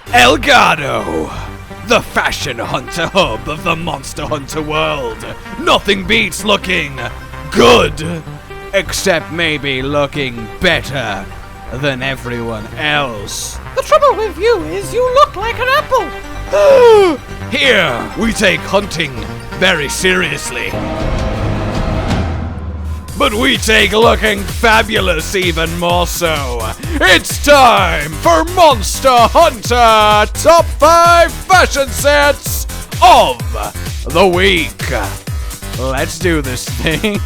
Elgato, the fashion hunter hub of the Monster Hunter world. Nothing beats looking good, except maybe looking better than everyone else. The trouble with you is you look like an apple. Here, we take hunting very seriously. But we take looking fabulous even more so. It's time for Monster Hunter Top 5 Fashion Sets of the Week. Let's do this thing.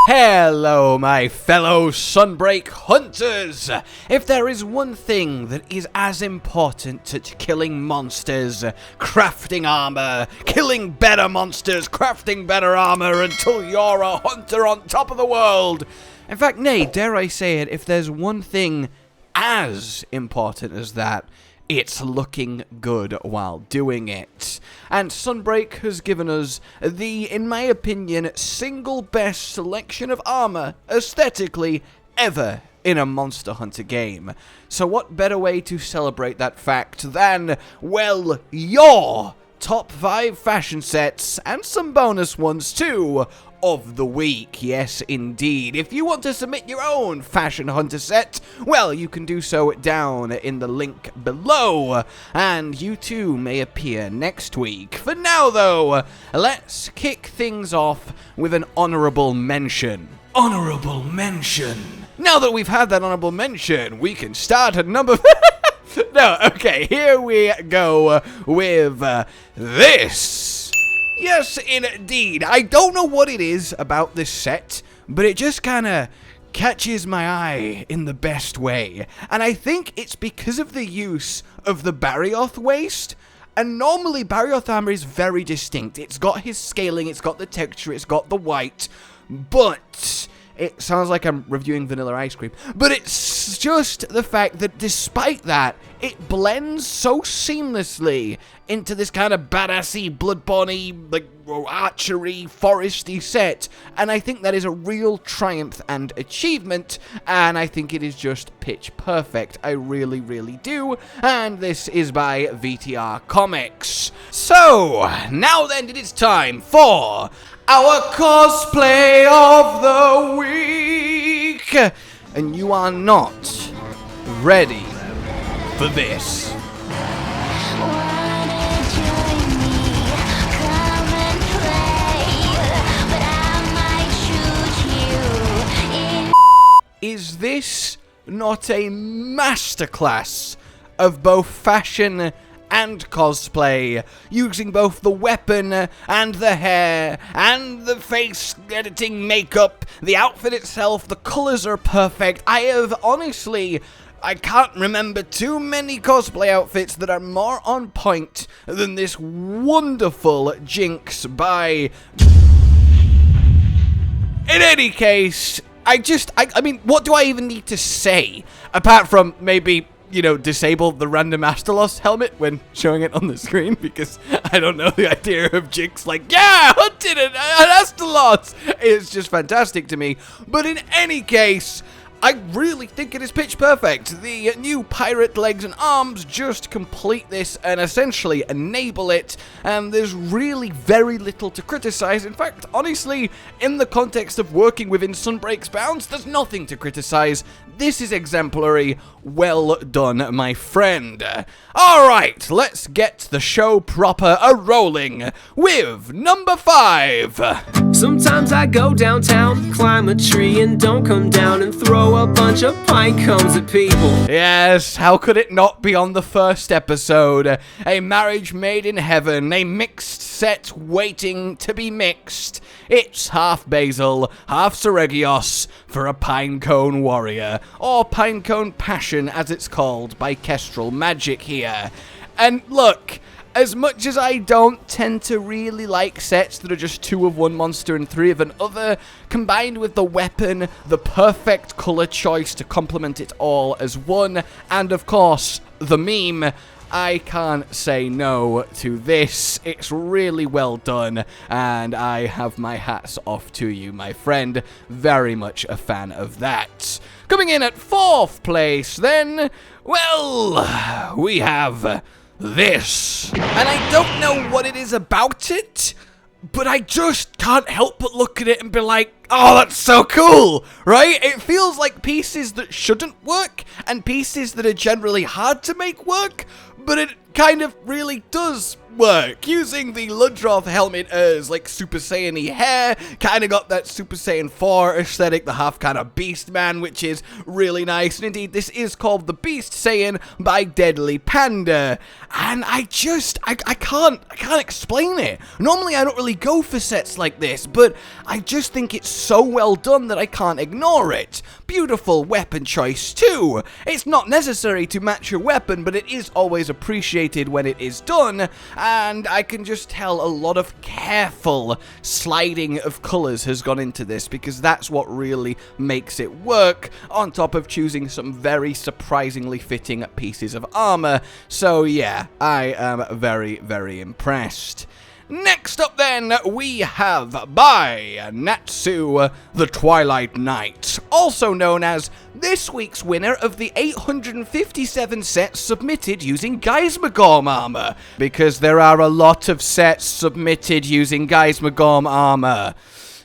Hello, my fellow Sunbreak hunters! If there is one thing that is as important to killing monsters, crafting armor, killing better monsters, crafting better armor until you're a hunter on top of the world. In fact, nay, dare I say it, if there's one thing as important as that, it's looking good while doing it. And Sunbreak has given us the, in my opinion, single best selection of armor, aesthetically, ever in a Monster Hunter game. So what better way to celebrate that fact than, well, your top 5 fashion sets, and some bonus ones too, of the week. Yes, indeed. If you want to submit your own Fashion Hunter set, well, you can do so down in the link below, and you too may appear next week. For now, though, let's kick things off with an honorable mention. Honorable mention. Now that we've had that honorable mention, we can start at number... No, okay, here we go with this. Yes, indeed. I don't know what it is about this set, but it just kind of catches my eye in the best way. And I think it's because of the use of the Barioth waist. And normally Barioth armor is very distinct. It's got his scaling, it's got the texture, it's got the white, but... It sounds like I'm reviewing vanilla ice cream. But it's just the fact that despite that, it blends so seamlessly into this kind of badassy, bloodborne-y, like, archery, foresty set. And I think that is a real triumph and achievement. And I think it is just pitch perfect. I really, really do. And this is by VTR Comics. So, now then it is time for... our cosplay of the week! And you are not ready for this. Is this not a masterclass of both fashion and cosplay, using both the weapon and the hair and the face editing makeup, the outfit itself, the colors are perfect. I can't remember too many cosplay outfits that are more on point than this wonderful Jinx by... In any case, I mean, what do I even need to say? Apart from maybe... disable the random Astalos helmet when showing it on the screen, because I don't know the idea of Jinx like, yeah, hunted an Astalos! It's just fantastic to me. But in any case, I really think it is pitch perfect. The new pirate legs and arms just complete this and essentially enable it, and there's really very little to criticize. In fact, honestly, in the context of working within Sunbreak's bounds, there's nothing to criticize. This is exemplary. Well done, my friend. Alright, let's get the show proper a-rolling with number 5. Sometimes I go downtown, climb a tree and don't come down and throw a bunch of pine cones at people. Yes, how could it not be on the first episode? A marriage made in heaven, a mixed set waiting to be mixed. It's half basil, half Seregios for a pinecone warrior, or pinecone passion as it's called by Kestrel Magic here. And look, as much as I don't tend to really like sets that are just 2 of one monster and 3 of another, combined with the weapon, the perfect color choice to complement it all as one, and of course, the meme, I can't say no to this. It's really well done, and I have my hats off to you, my friend. Very much a fan of that. Coming in at 4th place, then, well, we have this. And I don't know what it is about it, but I just can't help but look at it and be like, oh, that's so cool, right? It feels like pieces that shouldn't work and pieces that are generally hard to make work, but it kind of really does work. Using the Ludroth helmet as like Super Saiyan-y hair, kind of got that Super Saiyan 4 aesthetic, the half kind of Beast Man, which is really nice. And indeed, this is called the Beast Saiyan by Deadly Panda. And I can't explain it. Normally, I don't really go for sets like this, but I just think it's so well done that I can't ignore it. Beautiful weapon choice too. It's not necessary to match your weapon, but it is always appreciated when it is done. And I can just tell a lot of careful sliding of colors has gone into this, because that's what really makes it work, on top of choosing some very surprisingly fitting pieces of armor. So yeah, I am very, very impressed. Next up then, we have by Natsu, the Twilight Knight, also known as this week's winner of the 857 sets submitted using Geismagorm armor, because there are a lot of sets submitted using Geismagorm armor.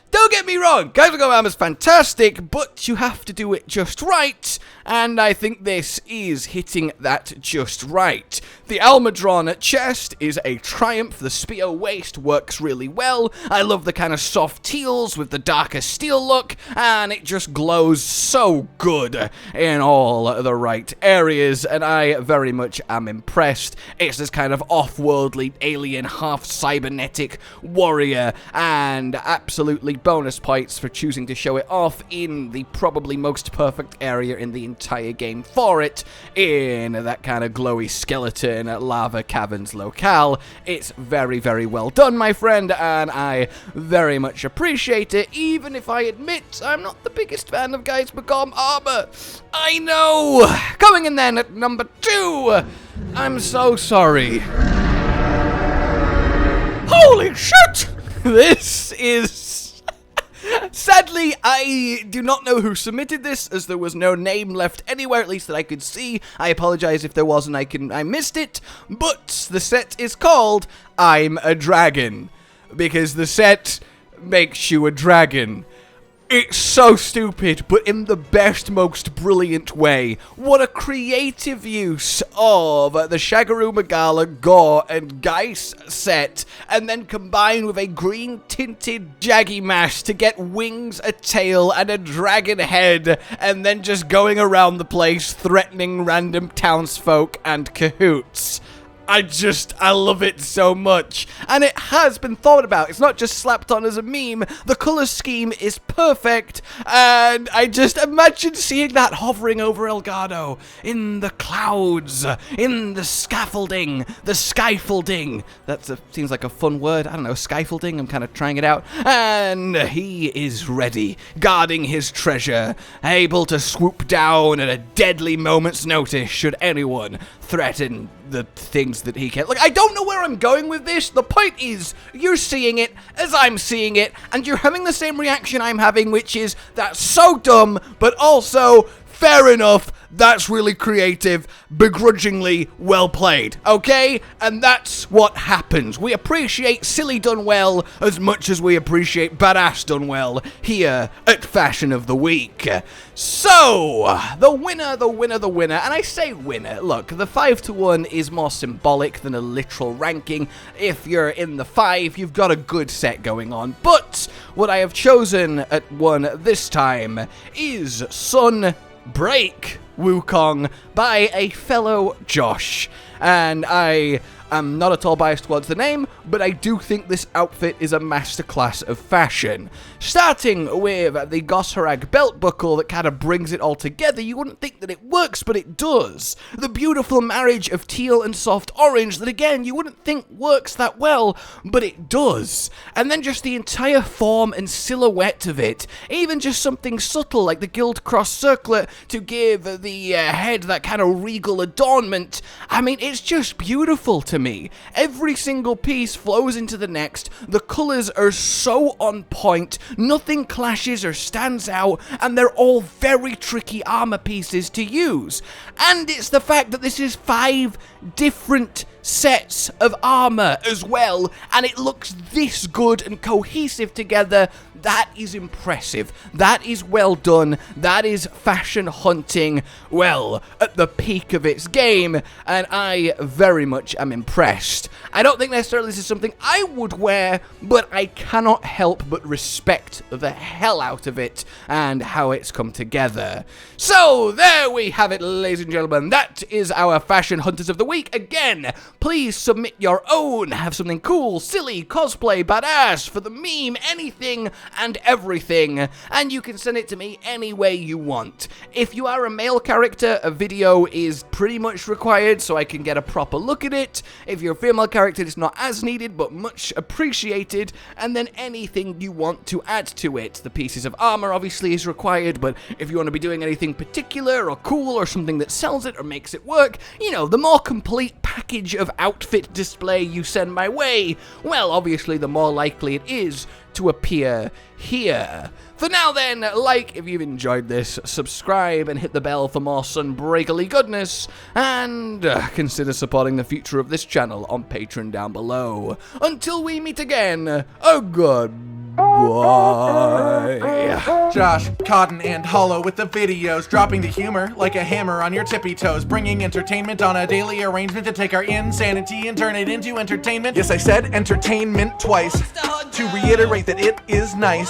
Don't get me wrong, Geismagorm armor is fantastic, but you have to do it just right, and I think this is hitting that just right. The Almadron chest is a triumph, the Spear waist works really well, I love the kind of soft teals with the darker steel look, and it just glows so good in all the right areas, and I very much am impressed. It's this kind of off-worldly alien, half-cybernetic warrior, and absolutely bonus points for choosing to show it off in the probably most perfect area in the entire game for it, in that kind of glowy skeleton lava caverns locale. It's very, very well done, my friend, and I very much appreciate it, even if I admit I'm not the biggest fan of Geismagorm armor. I know! Coming in then at number 2, I'm so sorry. Holy shit! This is... Sadly, I do not know who submitted this, as there was no name left anywhere, at least that I could see. I apologize if there was and I missed it, but the set is called I'm a Dragon, because the set makes you a dragon. It's so stupid, but in the best, most brilliant way. What a creative use of the Shagaru Magala, Gore, and Geis set, and then combined with a green-tinted Jaggy Mash to get wings, a tail, and a dragon head, and then just going around the place threatening random townsfolk and cahoots. I love it so much. And it has been thought about. It's not just slapped on as a meme. The color scheme is perfect. And I just imagine seeing that hovering over Elgato. In the clouds. In the scaffolding. The skyfolding. That seems like a fun word. I don't know, skyfolding. I'm kind of trying it out. And he is ready. Guarding his treasure. Able to swoop down at a deadly moment's notice should anyone threaten the things that he can. Like, I don't know where I'm going with this. The point is, you're seeing it as I'm seeing it, and you're having the same reaction I'm having, which is, that's so dumb, but also, fair enough, that's really creative, begrudgingly well played, okay? And that's what happens. We appreciate silly done well as much as we appreciate badass done well here at Fashion of the Week. So, the winner, and I say winner, look, the 5-to-1 is more symbolic than a literal ranking. If you're in the 5, you've got a good set going on, but what I have chosen at 1 this time is Sunbreak Wukong by a fellow Josh, and I am not at all biased towards the name, but I do think this outfit is a masterclass of fashion. Starting with the Gosharag belt buckle that kind of brings it all together. You wouldn't think that it works, but it does. The beautiful marriage of teal and soft orange that, again, you wouldn't think works that well, but it does. And then just the entire form and silhouette of it. Even just something subtle like the Guild Cross circlet to give the head, that kind of regal adornment. I mean, it's just beautiful to me. Every single piece flows into the next. The colors are so on point. Nothing clashes or stands out, and they're all very tricky armor pieces to use. And it's the fact that this is 5 different sets of armor as well, and it looks this good and cohesive together. That is impressive. That is well done. That is fashion hunting, well, at the peak of its game, and I very much am impressed. I don't think necessarily this is something I would wear, but I cannot help but respect the hell out of it and how it's come together. So, there we have it, ladies and gentlemen. That is our Fashion Hunters of the Week. Again, please submit your own. Have something cool, silly, cosplay, badass, for the meme, anything and everything, and you can send it to me any way you want. If you are a male character, a video is pretty much required so I can get a proper look at it. If you're a female character, it's not as needed, but much appreciated, and then anything you want to add to it. The pieces of armor obviously is required, but if you want to be doing anything particular or cool or something that sells it or makes it work, you know, the more complete package of outfit display you send my way, well, obviously the more likely it is to appear here. For now then, like if you've enjoyed this, subscribe and hit the bell for more Sunbreakily goodness, and consider supporting the future of this channel on Patreon down below. Until we meet again, a goodbye. Josh, Cotton, and Hollow with the videos, dropping the humor like a hammer on your tippy toes, bringing entertainment on a daily arrangement to take our insanity and turn it into entertainment. Yes, I said entertainment twice, to reiterate that it is nice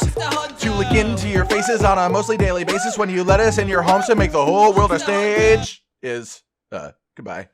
to look into your faces on a mostly daily basis when you let us in your homes to make the whole world a stage. Goodbye.